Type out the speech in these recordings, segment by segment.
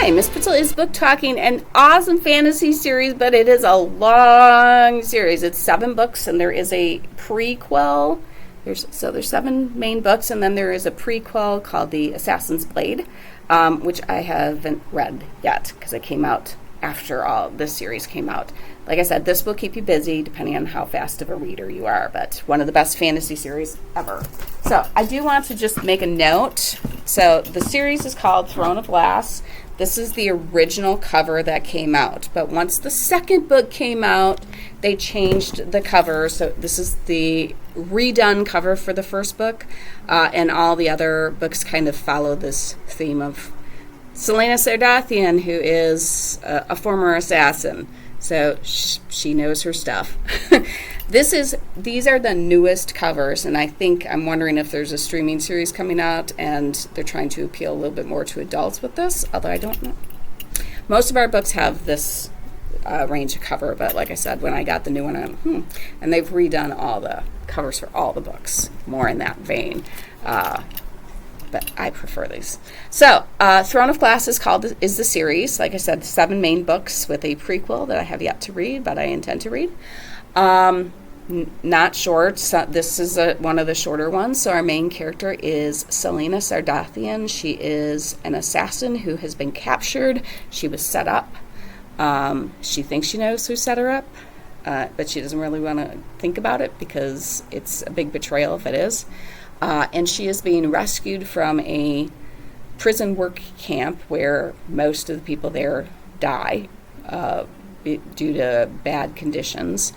Hi, Miss Pitzel is book talking an awesome fantasy series, but it is a long series. It's 7 books, and there is a prequel. There's 7 main books, and then there is a prequel called The Assassin's Blade, which I haven't read yet because it came out after all this series came out. Like I said, this will keep you busy depending on how fast of a reader you are, but one of the best fantasy series ever. So I do want to just make a note. So the series is called Throne of Glass. This is the original cover that came out, but once the second book came out, they changed the cover. So this is the redone cover for the first book, and all the other books kind of follow this theme of Selena Sardathian, who is a former assassin. So she knows her stuff. These are the newest covers, and I'm wondering if there's a streaming series coming out and they're trying to appeal a little bit more to adults with this, although I don't know. Most of our books have this range of cover, but like I said, when I got the new one, and they've redone all the covers for all the books, more in that vein. But I prefer these. So, Throne of Glass is the series. Like I said, 7 main books with a prequel that I have yet to read, but I intend to read. Not short. So this is one of the shorter ones. So our main character is Selena Sardathian. She is an assassin who has been captured. She was set up. She thinks she knows who set her up, but she doesn't really want to think about it because it's a big betrayal if it is. And she is being rescued from a prison work camp where most of the people there die due to bad conditions.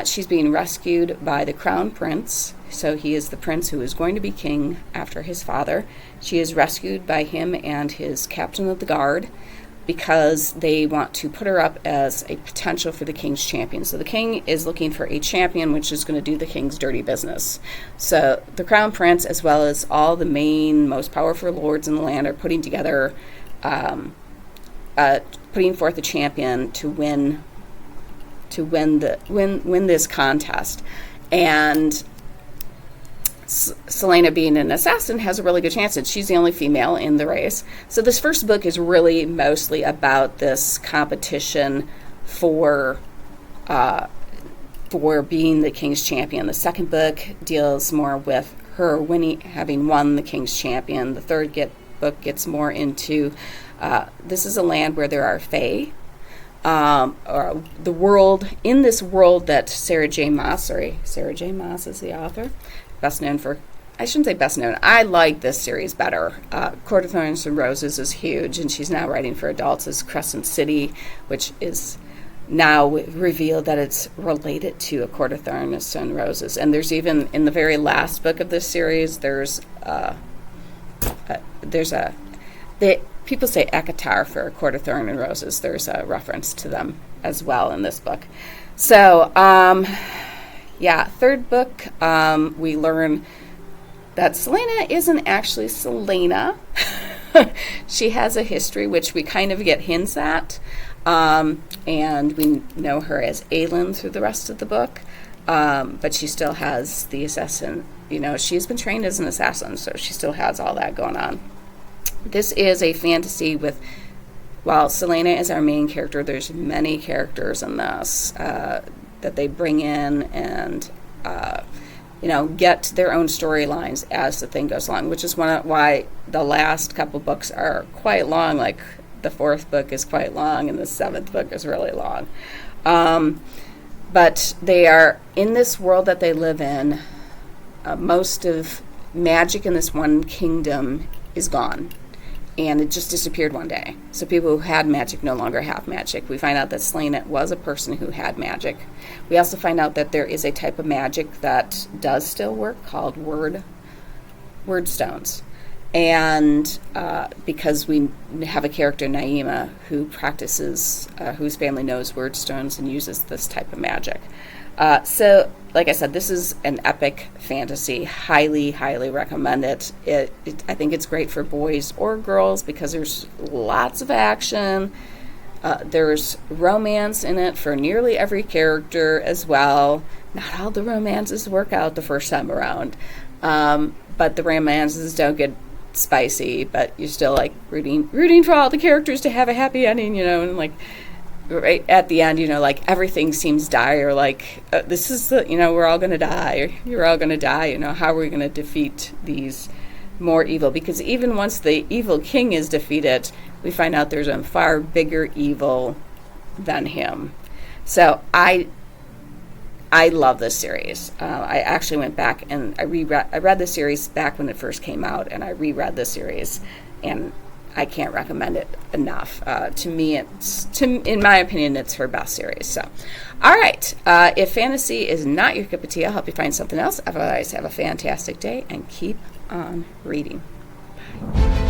She's being rescued by the crown prince. So he is the prince who is going to be king after his father. She is rescued by him and his captain of the guard because they want to put her up as a potential for the king's champion. So the king is looking for a champion which is going to do the king's dirty business. So the crown prince, as well as all the main, most powerful lords in the land, are putting together, putting forth a champion to win this contest. And Selena, being an assassin, has a really good chance, and she's the only female in the race. So this first book is really mostly about this competition for being the king's champion. The second book deals more with her having won the king's champion. The third book gets more into this is a land where there are fae. Or the world, in this world that Sarah J. Maas is the author. Best known for, I shouldn't say best known, I like this series better. Court of Thorns and Roses is huge, and she's now writing for adults as Crescent City, which is now revealed that it's related to A Court of Thorns and Roses. And there's even, in the very last book of this series, people say Akatar for A Court of Thorns and Roses. There's a reference to them as well in this book. So, third book, we learn that Selena isn't actually Selena. She has a history, which we kind of get hints at, and we know her as Aelin through the rest of the book, but she still has the assassin. She's been trained as an assassin, so she still has all that going on. This is a fantasy while Selena is our main character, there's many characters in this that they bring in and, get their own storylines as the thing goes along, which is why the last couple books are quite long. Like the 4th book is quite long and the 7th book is really long. But they are in this world that they live in. Most of magic in this one kingdom is gone. And it just disappeared one day. So people who had magic no longer have magic. We find out that Selena was a person who had magic. We also find out that there is a type of magic that does still work called word stones. And because we have a character, Naima, who practices, whose family knows word stones and uses this type of magic. So, like I said, this is an epic fantasy. Highly, highly recommend it. I think it's great for boys or girls because there's lots of action. There's romance in it for nearly every character as well. Not all the romances work out the first time around, but the romances don't get spicy, but you're still like rooting for all the characters to have a happy ending, and like right at the end, like everything seems dire, like this is the, we're all going to die, or you're all going to die, how are we going to defeat these more evil? Because even once the evil king is defeated, we find out there's a far bigger evil than him. So I love this series. I actually went back and I read the series back when it first came out, and I reread the series, and I can't recommend it enough. To me, in my opinion, it's her best series. So, all right. If fantasy is not your cup of tea, I'll help you find something else. Otherwise, have a fantastic day and keep on reading. Bye.